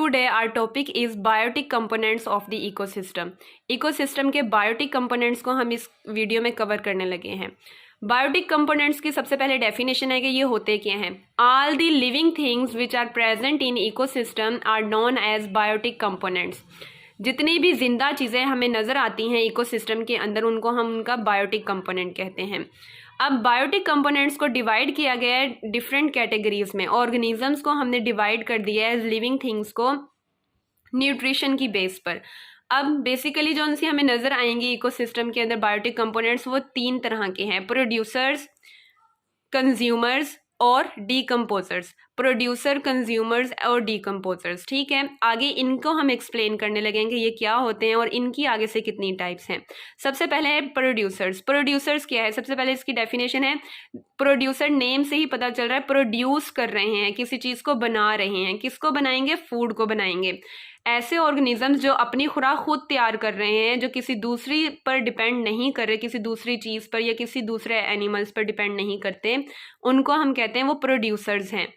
Today our topic is biotic components of the ecosystem. Ecosystem के biotic components को हम इस वीडियो में कवर करने लगे हैं। बायोटिक कंपोनेंट्स की सबसे पहले डेफिनेशन है कि ये होते क्या हैं। All the living things which are present in ecosystem are known as biotic components. जितनी भी जिंदा चीज़ें हमें नज़र आती हैं इकोसिस्टम के अंदर, उनको हम उनका बायोटिक कंपोनेंट कहते हैं। अब बायोटिक कंपोनेंट्स को डिवाइड किया गया है डिफरेंट कैटेगरीज में। ऑर्गेनिजम्स को हमने डिवाइड कर दिया है लिविंग थिंग्स को न्यूट्रिशन की बेस पर। अब बेसिकली जो उनसे हमें नज़र आएंगी इकोसिस्टम के अंदर बायोटिक कंपोनेंट्स, वो 3 तरह के हैं: प्रोड्यूसर्स, कंज्यूमर्स और डीकम्पोजर्स। प्रोड्यूसर, कंज्यूमर्स और डीकम्पोजर्स, ठीक है। आगे इनको हम एक्सप्लेन करने लगेंगे ये क्या होते हैं और इनकी आगे से कितनी टाइप्स हैं। सबसे पहले है प्रोड्यूसर्स। प्रोड्यूसर्स क्या है? सबसे पहले इसकी डेफिनेशन है, प्रोड्यूसर नेम से ही पता चल रहा है प्रोड्यूस कर रहे हैं, किसी चीज़ को बना रहे हैं। किसको बनाएंगे? फूड को बनाएंगे। ऐसे ऑर्गेनिजम्स जो अपनी खुराक खुद तैयार कर रहे हैं, जो किसी दूसरी पर डिपेंड नहीं कर रहे, किसी दूसरी चीज़ पर या किसी दूसरे एनिमल्स पर डिपेंड नहीं करते, उनको हम कहते हैं वो प्रोड्यूसर्स हैं।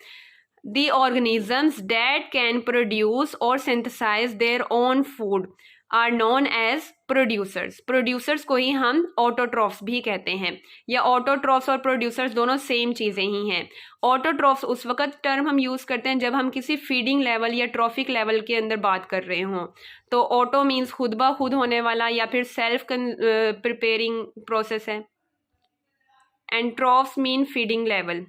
The organisms that can produce or synthesize their own food are known as producers. Producers को ही हम autotrophs भी कहते हैं, या autotrophs और producers दोनों सेम चीज़ें ही हैं। autotrophs उस वक्त टर्म हम यूज़ करते हैं जब हम किसी फीडिंग लेवल या ट्रॉफिक लेवल के अंदर बात कर रहे हों। तो ऑटो मीन्स खुद ब खुद होने वाला या फिर सेल्फ प्रिपेयरिंग प्रोसेस है, and troughs mean feeding level.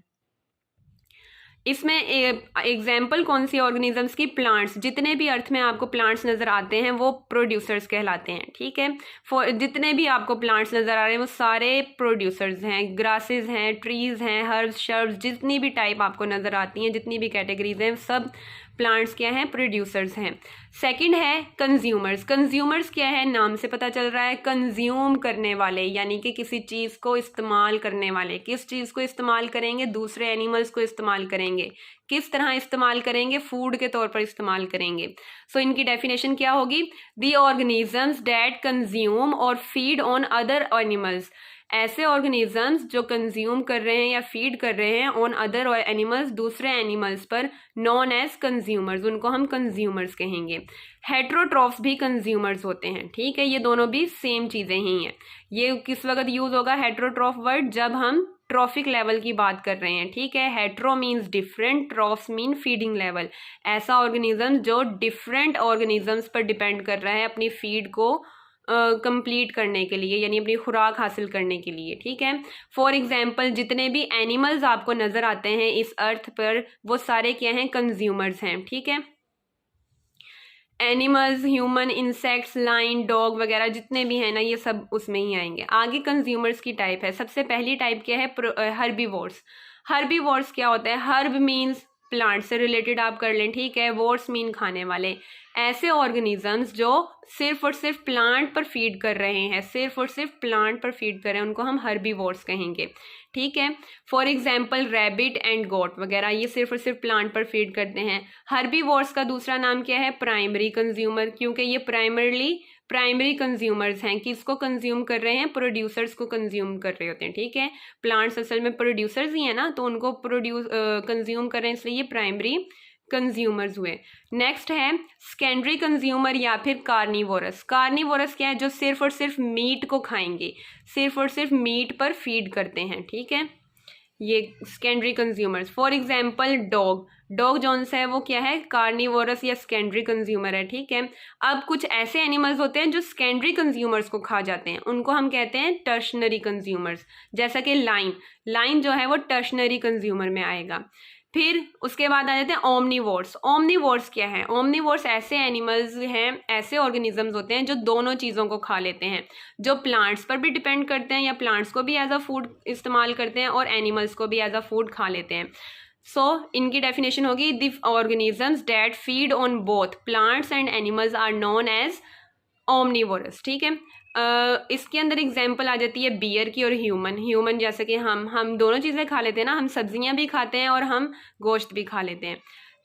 इसमें एग्जाम्पल कौन सी ऑर्गेनिजम्स की? प्लांट्स। जितने भी अर्थ में आपको प्लांट्स नज़र आते हैं वो प्रोड्यूसर्स कहलाते हैं, ठीक है। जितने भी आपको प्लांट्स नज़र आ रहे हैं वो सारे प्रोड्यूसर्स हैं। ग्रासेस हैं, ट्रीज़ हैं, हर्ब्स, शर्ब्स, जितनी भी टाइप आपको नज़र आती हैं, जितनी भी कैटेगरीज हैं, सब प्लांट्स क्या हैं? प्रोड्यूसर्स हैं। सेकंड है कंज्यूमर्स। कंज्यूमर्स क्या है? नाम से पता चल रहा है, कंज्यूम करने वाले, यानी कि किसी चीज़ को इस्तेमाल करने वाले। किस चीज़ को इस्तेमाल करेंगे? दूसरे एनिमल्स को इस्तेमाल करेंगे। किस तरह इस्तेमाल करेंगे? फूड के तौर पर इस्तेमाल करेंगे। सो इनकी डेफिनेशन क्या होगी? द ऑर्गेनिजम्स डैट कंज्यूम और फीड ऑन अदर एनिमल्स। ऐसे ऑर्गेनिजम्स जो कंज्यूम कर रहे हैं या फीड कर रहे हैं ऑन अदर एनिमल्स, दूसरे एनिमल्स पर, नॉन एज कंज्यूमर्स, उनको हम कंज्यूमर्स कहेंगे। हेट्रोट्रॉफ्स भी कंज्यूमर्स होते हैं, ठीक है। ये दोनों भी सेम चीज़ें ही हैं। ये किस वक्त यूज़ होगा हेट्रोट्रॉफ वर्ड? जब हम ट्रॉफिक लेवल की बात कर रहे हैं, ठीक है। Hetero means different, troughs mean feeding level. ऐसा ऑर्गेनिज्म जो डिफरेंट ऑर्गेनिजम्स पर डिपेंड कर रहा है अपनी फीड को कंप्लीट करने के लिए, यानी अपनी खुराक हासिल करने के लिए, ठीक है। फॉर एग्जाम्पल जितने भी एनिमल्स आपको नज़र आते हैं इस अर्थ पर, वो सारे क्या हैं? कंज्यूमर्स हैं, ठीक है। Animals, human, insects, line, dog वगैरह जितने भी हैं ना, ये सब उसमें ही आएंगे। आगे कंज्यूमर्स की टाइप है। सबसे पहली टाइप क्या है? हर्बीवोर्स। हर्बीवोर्स क्या होता है? हर्ब मीन्स प्लांट से रिलेटेड आप कर लें, ठीक है। वोर्स मीन खाने वाले। ऐसे ऑर्गेनिजम्स जो सिर्फ और सिर्फ प्लांट पर फीड कर रहे हैं, सिर्फ और सिर्फ प्लांट पर फीड कर रहे हैं, उनको हम हर्बीवोर्स कहेंगे, ठीक है। फॉर एग्जाम्पल रैबिट एंड गोट वगैरह, ये सिर्फ और सिर्फ प्लांट पर फीड करते हैं। हर्बीवोर्स का दूसरा नाम क्या है? प्राइमरी कंज्यूमर, क्योंकि ये प्राइमरी कंज्यूमर्स हैं। किसको कंज्यूम कर रहे हैं? प्रोड्यूसर्स को कंज्यूम कर रहे होते हैं, ठीक है। प्लांट्स असल में प्रोड्यूसर्स ही है ना, तो उनको कंज्यूम कर रहे हैं, इसलिए ये प्राइमरी कंज्यूमर्स हुए। नेक्स्ट है सेकेंडरी कंज्यूमर या फिर कार्निवोरस। कार्निवोरस क्या है? जो सिर्फ और सिर्फ मीट को खाएंगे, सिर्फ और सिर्फ मीट पर फीड करते हैं, ठीक है। ये secondary consumers. For example dog. Dog जौन सा है वो क्या है? कार्निवोरस या सेकेंडरी कंज्यूमर है, ठीक है। अब कुछ ऐसे एनिमल्स होते हैं जो सेकेंडरी कंज्यूमर्स को खा जाते हैं, उनको हम कहते हैं टर्शनरी कंज्यूमर्स। जैसा कि लाइन जो है वो टर्शनरी कंज्यूमर में आएगा। फिर उसके बाद आ जाते हैं ओमनीवोर्स। ओमनीवोर्स क्या है? ओमनीवोर्स ऐसे एनिमल्स हैं, ऐसे ऑर्गेनिजम्स होते हैं जो दोनों चीज़ों को खा लेते हैं, जो प्लांट्स पर भी डिपेंड करते हैं या प्लांट्स को भी एज अ फूड इस्तेमाल करते हैं और एनिमल्स को भी एज अ फूड खा लेते हैं। सो इनकी डेफिनेशन होगी, the organisms that feed on both plants and animals are known as omnivorous, ठीक है। इसके अंदर एग्जाम्पल आ जाती है बियर की और ह्यूमन जैसे कि हम दोनों चीज़ें खा लेते हैं ना, हम सब्जियां भी खाते हैं और हम गोश्त भी खा लेते हैं।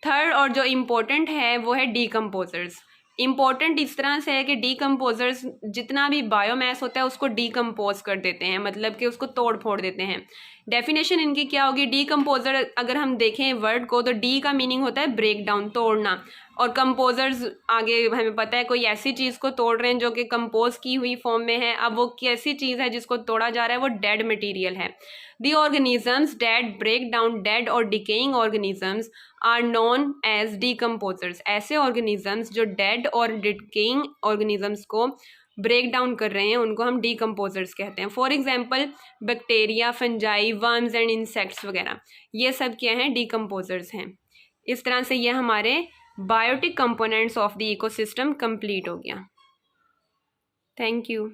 थर्ड और जो इम्पोर्टेंट है वो है डीकम्पोजर्स। इम्पोर्टेंट इस तरह से है कि डीकम्पोजर्स जितना भी बायोमास होता है उसको डीकम्पोज कर देते हैं, मतलब कि उसको तोड़ फोड़ देते हैं। डेफिनेशन इनकी क्या होगी? डीकम्पोजर अगर हम देखें वर्ड को, तो डी का मीनिंग होता है ब्रेक डाउन, तोड़ना। और कंपोजर्स आगे हमें पता है कोई ऐसी चीज़ को तोड़ रहे हैं जो कि कंपोज की हुई फॉर्म में है। अब वो कैसी चीज़ है जिसको तोड़ा जा रहा है, वो डेड मटेरियल है। The organisms dead break down dead और decaying organisms are known as decomposers. ऐसे ऑर्गेनिजम्स जो डेड और डिकेइंग ऑर्गेनिजम्स को ब्रेक डाउन कर रहे हैं उनको हम डीकम्पोजर्स कहते हैं। For example bacteria, fungi, worms and insects वगैरह, ये सब क्या हैं, डीकम्पोजर्स हैं। इस तरह से ये हमारे biotic components of the ecosystem complete हो गया। Thank you.